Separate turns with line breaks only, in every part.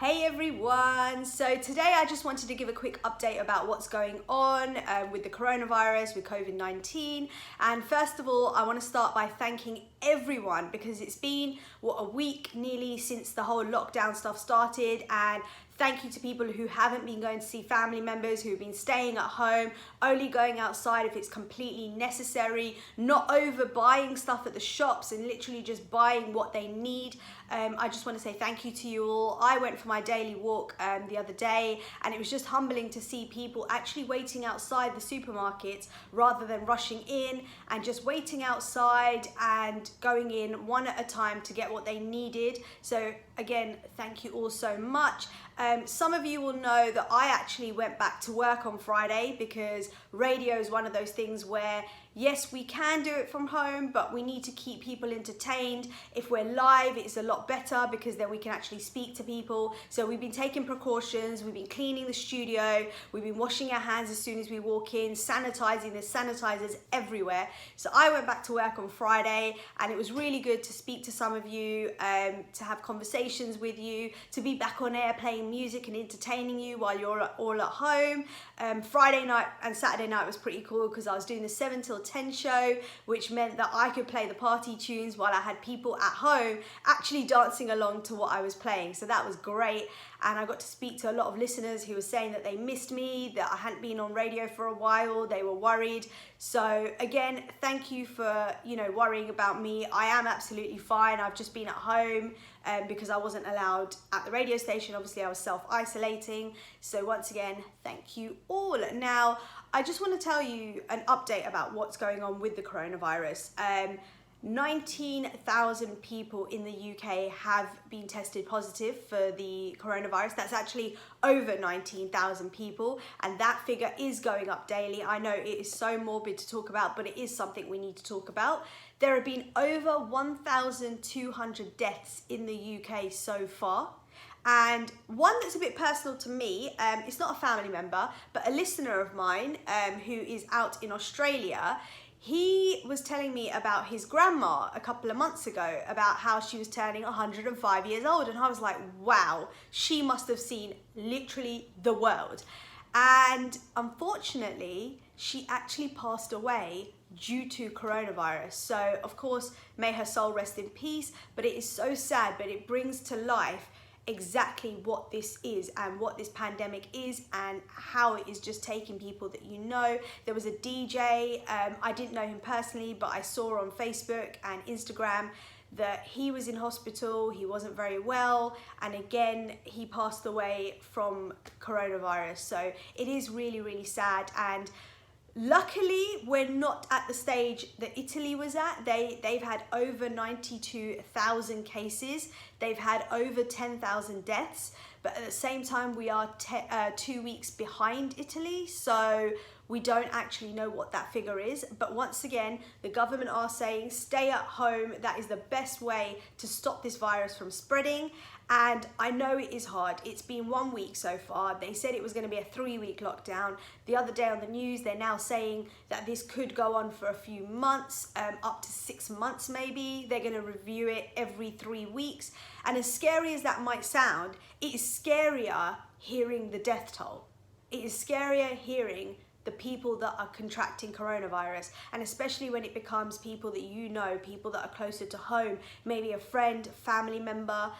Hey everyone! So today I just wanted to give a quick update about what's going on with the coronavirus, with COVID-19. And first of all, I want to start by thanking everyone because it's been, a week nearly since the whole lockdown stuff started, and thank you to people who haven't been going to see family members, who've been staying at home, only going outside if it's completely necessary, not overbuying stuff at the shops and literally just buying what they need. I just want to say thank you to you all. I went for my daily walk the other day, and it was just humbling to see people actually waiting outside the supermarkets rather than rushing in, and just waiting outside and going in one at a time to get what they needed. So again, thank you all so much. Some of you will know that I actually went back to work on Friday because radio is one of those things where, yes, we can do it from home, but we need to keep people entertained. If we're live, it's a lot better because then we can actually speak to people. So we've been taking precautions, we've been cleaning the studio, we've been washing our hands as soon as we walk in, sanitizing, there's sanitizers everywhere. So I went back to work on Friday, and it was really good to speak to some of you, to have conversations with you, to be back on air playing music and entertaining you while you're all at home. Friday night and Saturday night was pretty cool because I was doing the 7 till 10 show, which meant that I could play the party tunes while I had people at home actually dancing along to what I was playing. So that was great, and I got to speak to a lot of listeners who were saying that they missed me, that I hadn't been on radio for a while, they were worried. So again, thank you for worrying about me. I am absolutely fine. I've just been at home because I wasn't allowed at the radio station. Obviously I was self-isolating. So once again, thank you all. Now, I just want to tell you an update about what's going on with the coronavirus. 19,000 people in the UK have been tested positive for the coronavirus. That's actually over 19,000 people, and that figure is going up daily. I know it is so morbid to talk about, but it is something we need to talk about. There have been over 1,200 deaths in the UK so far. And one that's a bit personal to me, it's not a family member, but a listener of mine who is out in Australia. He was telling me about his grandma a couple of months ago, about how she was turning 105 years old. And I was like, wow, she must have seen literally the world. And unfortunately, she actually passed away due to coronavirus. So of course, may her soul rest in peace, but it is so sad, but it brings to life exactly what this is and what this pandemic is and how it is just taking people that you know. There was a DJ, I didn't know him personally, but I saw on Facebook and Instagram that he was in hospital, he wasn't very well, and again, he passed away from coronavirus. So it is really, really sad. And luckily, we're not at the stage that Italy was at. They've had over 92,000 cases. They've had over 10,000 deaths. But at the same time, we are 2 weeks behind Italy. So we don't actually know what that figure is. But once again, the government are saying stay at home. That is the best way to stop this virus from spreading. And I know it is hard. It's been 1 week so far. They said it was going to be a 3-week lockdown. The other day on the news, they're now saying that this could go on for a few months, up to 6 months maybe. They're going to review it every 3 weeks. And as scary as that might sound, it is scarier hearing the death toll. It is scarier hearing the people that are contracting coronavirus, and especially when it becomes people that you know, people that are closer to home, maybe a friend, family member.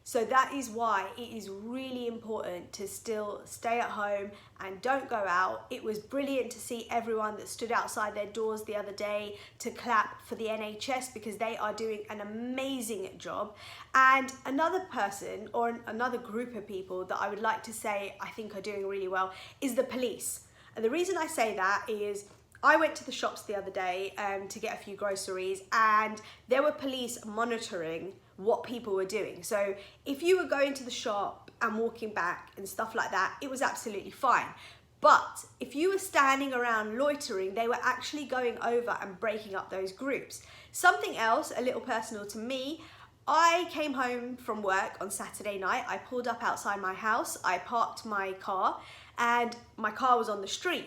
So that is why it is really important to still stay at home and don't go out. It was brilliant to see everyone that stood outside their doors the other day to clap for the NHS because they are doing an amazing job. And another person or another group of people that I would like to say I think are doing really well is the police. And the reason I say that is I went to the shops the other day to get a few groceries, and there were police monitoring what people were doing. So if you were going to the shop and walking back and stuff like that, it was absolutely fine. But if you were standing around loitering, they were actually going over and breaking up those groups. Something else, a little personal to me, I came home from work on Saturday night. I pulled up outside my house, I parked my car, and my car was on the street.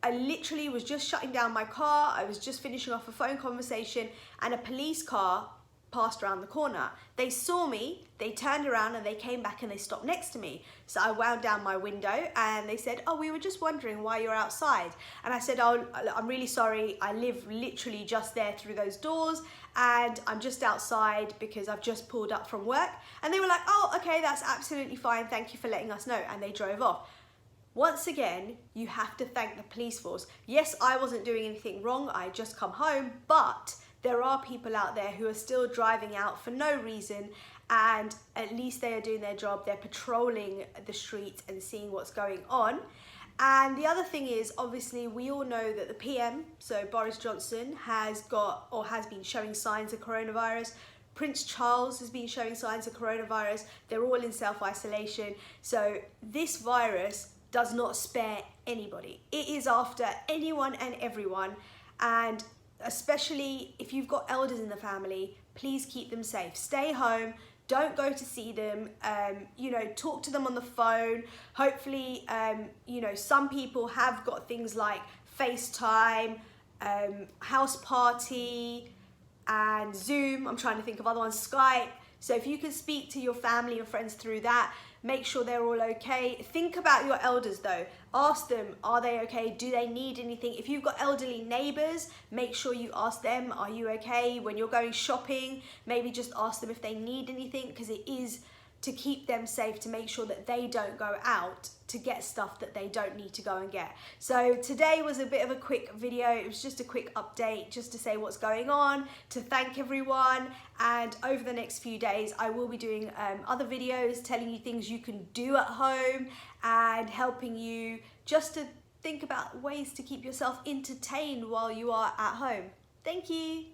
I literally was just shutting down my car, I was just finishing off a phone conversation, and a police car passed around the corner. They saw me, they turned around and they came back and they stopped next to me. So I wound down my window and they said, oh, we were just wondering why you're outside. And I said, oh, I'm really sorry. I live literally just there through those doors and I'm just outside because I've just pulled up from work. And they were like, oh, okay, that's absolutely fine. Thank you for letting us know. And they drove off. Once again, you have to thank the police force. Yes, I wasn't doing anything wrong. I had just come home, but there are people out there who are still driving out for no reason, and at least they are doing their job. They're patrolling the streets and seeing what's going on. And the other thing is, obviously, we all know that the PM, so Boris Johnson, has got or has been showing signs of coronavirus. Prince Charles has been showing signs of coronavirus. They're all in self-isolation. So this virus does not spare anybody. It is after anyone and everyone, and especially if you've got elders in the family, please keep them safe. Stay home, don't go to see them, you know, talk to them on the phone. Hopefully, you know, some people have got things like FaceTime, House Party, and Zoom. I'm trying to think of other ones, Skype. So if you can speak to your family and friends through that, make sure they're all okay. Think about your elders though. Ask them, are they okay? Do they need anything? If you've got elderly neighbors, make sure you ask them, are you okay? When you're going shopping, maybe just ask them if they need anything, because it is to keep them safe, to make sure that they don't go out to get stuff that they don't need to go and get. So today was a bit of a quick video. It was just a quick update just to say what's going on, to thank everyone, and over the next few days I will be doing other videos telling you things you can do at home and helping you just to think about ways to keep yourself entertained while you are at home. Thank you.